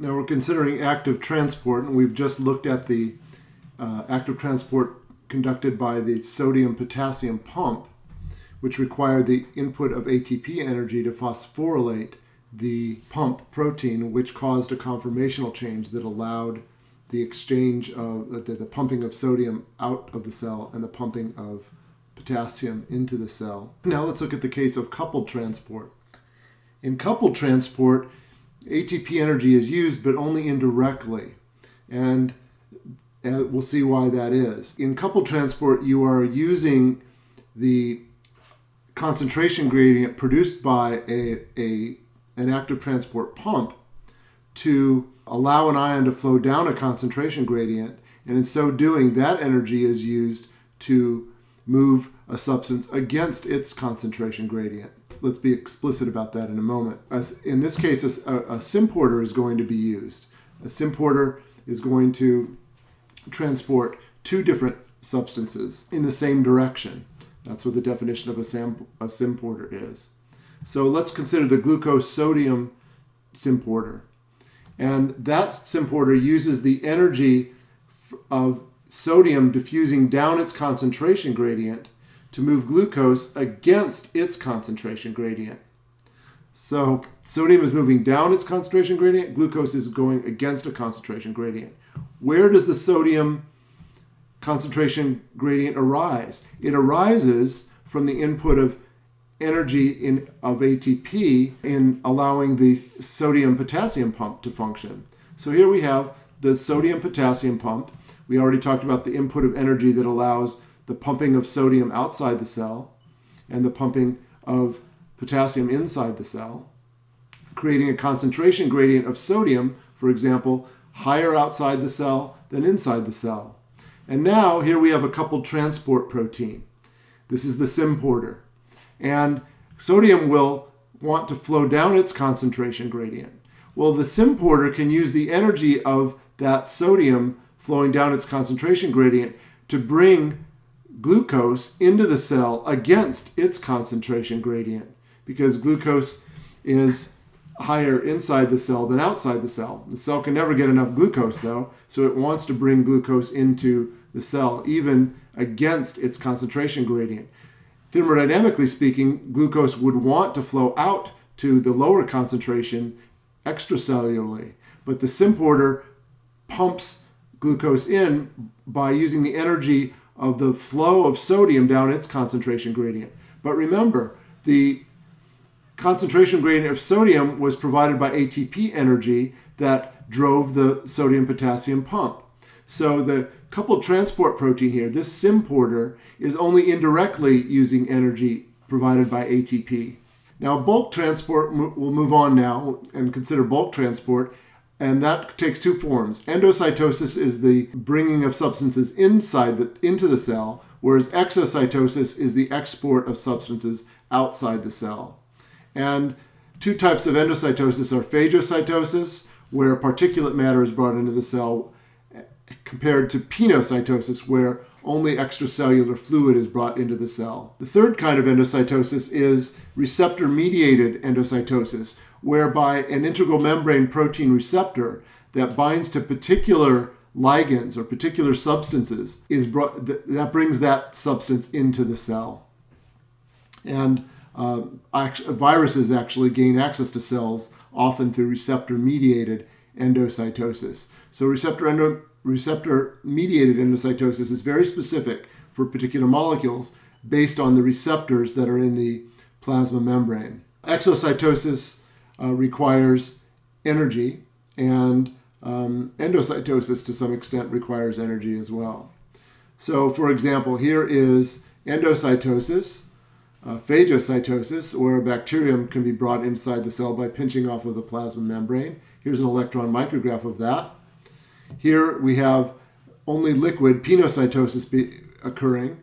Now we're considering active transport, and we've just looked at the active transport conducted by the sodium-potassium pump, which required the input of ATP energy to phosphorylate the pump protein, which caused a conformational change that allowed the exchange of the pumping of sodium out of the cell and the pumping of potassium into the cell. Now let's look at the case of coupled transport. In coupled transport, ATP energy is used, but only indirectly, and we'll see why that is. In coupled transport, you are using the concentration gradient produced by an active transport pump to allow an ion to flow down a concentration gradient, and in so doing, that energy is used to move a substance against its concentration gradient. Let's be explicit about that in a moment. In this case, a symporter is going to be used. A symporter is going to transport two different substances in the same direction. That's what the definition of a symporter is. So let's consider the glucose-sodium symporter. And that symporter uses the energy of sodium diffusing down its concentration gradient to move glucose against its concentration gradient. So sodium is moving down its concentration gradient, glucose is going against a concentration gradient. Where does the sodium concentration gradient arise? It arises from the input of energy of ATP in allowing the sodium-potassium pump to function. So here we have the sodium-potassium pump. We already talked about the input of energy that allows the pumping of sodium outside the cell and the pumping of potassium inside the cell, creating a concentration gradient of sodium, for example, higher outside the cell than inside the cell. And now here we have a coupled transport protein. This is the symporter. And sodium will want to flow down its concentration gradient. Well, the symporter can use the energy of that sodium flowing down its concentration gradient to bring glucose into the cell against its concentration gradient, because glucose is higher inside the cell than outside the cell. The cell can never get enough glucose, though, so it wants to bring glucose into the cell, even against its concentration gradient. Thermodynamically speaking, glucose would want to flow out to the lower concentration extracellularly, but the symporter pumps glucose in by using the energy of the flow of sodium down its concentration gradient. But remember, the concentration gradient of sodium was provided by ATP energy that drove the sodium-potassium pump. So the coupled transport protein here, this symporter, is only indirectly using energy provided by ATP. Now bulk transport, we'll move on now and consider bulk transport, and that takes two forms. Endocytosis is the bringing of substances into the cell, whereas exocytosis is the export of substances outside the cell. And two types of endocytosis are phagocytosis, where particulate matter is brought into the cell, compared to pinocytosis, where only extracellular fluid is brought into the cell. The third kind of endocytosis is receptor-mediated endocytosis, whereby an integral membrane protein receptor that binds to particular ligands or particular substances that brings that substance into the cell. And viruses actually gain access to cells often through receptor-mediated endocytosis. So receptor-mediated endocytosis is very specific for particular molecules based on the receptors that are in the plasma membrane. Exocytosis requires energy, and endocytosis to some extent requires energy as well. So for example, here is endocytosis, phagocytosis, where a bacterium can be brought inside the cell by pinching off of the plasma membrane. Here's an electron micrograph of that. Here we have only liquid pinocytosis occurring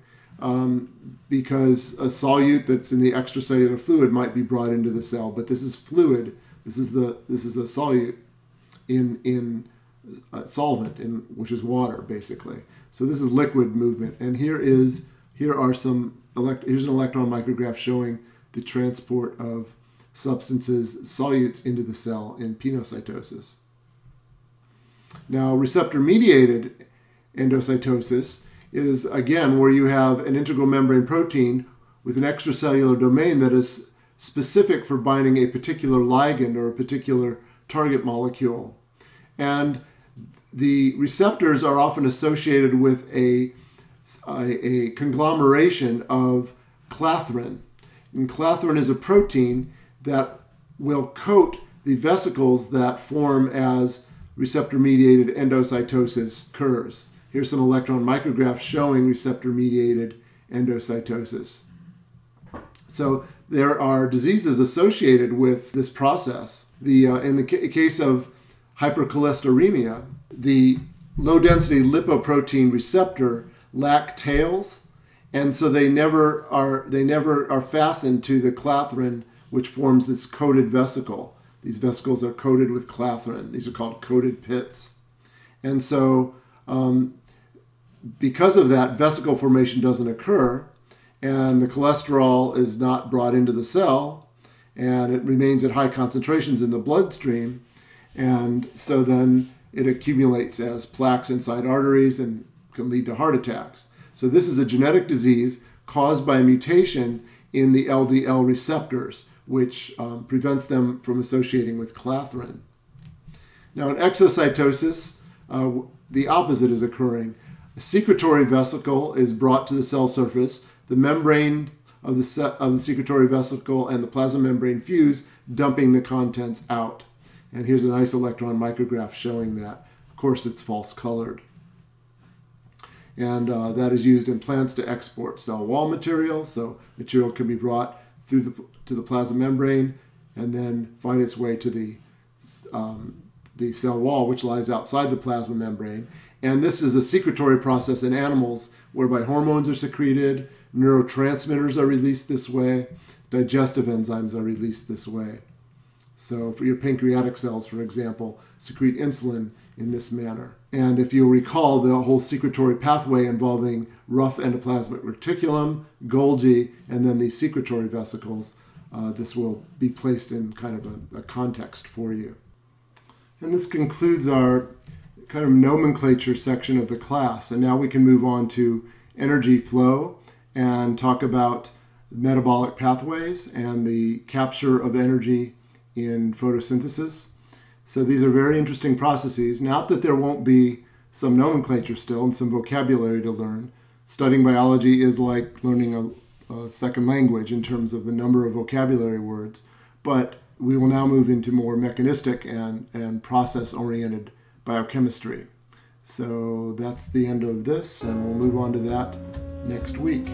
because a solute that's in the extracellular fluid might be brought into the cell, but this is fluid. This is a solute in solvent, which is water basically. So this is liquid movement, and here's an electron micrograph showing the transport of substances, solutes, into the cell in pinocytosis. Now, receptor-mediated endocytosis is, again, where you have an integral membrane protein with an extracellular domain that is specific for binding a particular ligand or a particular target molecule. And the receptors are often associated with a conglomeration of clathrin. And clathrin is a protein that will coat the vesicles that form as receptor-mediated endocytosis occurs. Here's some electron micrographs showing receptor-mediated endocytosis. So there are diseases associated with this process. In the case of hypercholesteremia, the low-density lipoprotein receptor lack tails, and so they never are fastened to the clathrin, which forms this coated vesicle. These vesicles are coated with clathrin. These are called coated pits. And so because of that, vesicle formation doesn't occur, and the cholesterol is not brought into the cell, and it remains at high concentrations in the bloodstream, and so then it accumulates as plaques inside arteries and can lead to heart attacks. So this is a genetic disease caused by a mutation in the LDL receptors, which prevents them from associating with clathrin. Now in exocytosis, the opposite is occurring. A secretory vesicle is brought to the cell surface. The membrane of the secretory vesicle and the plasma membrane fuse, dumping the contents out. And here's a nice electron micrograph showing that. Of course, it's false colored. And that is used in plants to export cell wall material. So material can be brought through to the plasma membrane and then find its way to the cell wall, which lies outside the plasma membrane. And this is a secretory process in animals whereby hormones are secreted, neurotransmitters are released this way, digestive enzymes are released this way. So for your pancreatic cells, for example, secrete insulin in this manner. And if you recall the whole secretory pathway involving rough endoplasmic reticulum, Golgi, and then these secretory vesicles, this will be placed in kind of a context for you. And this concludes our kind of nomenclature section of the class. And now we can move on to energy flow and talk about metabolic pathways and the capture of energy in photosynthesis. So these are very interesting processes. Not that there won't be some nomenclature still and some vocabulary to learn. Studying biology is like learning a second language in terms of the number of vocabulary words, but we will now move into more mechanistic and process-oriented biochemistry. So that's the end of this, and we'll move on to that next week.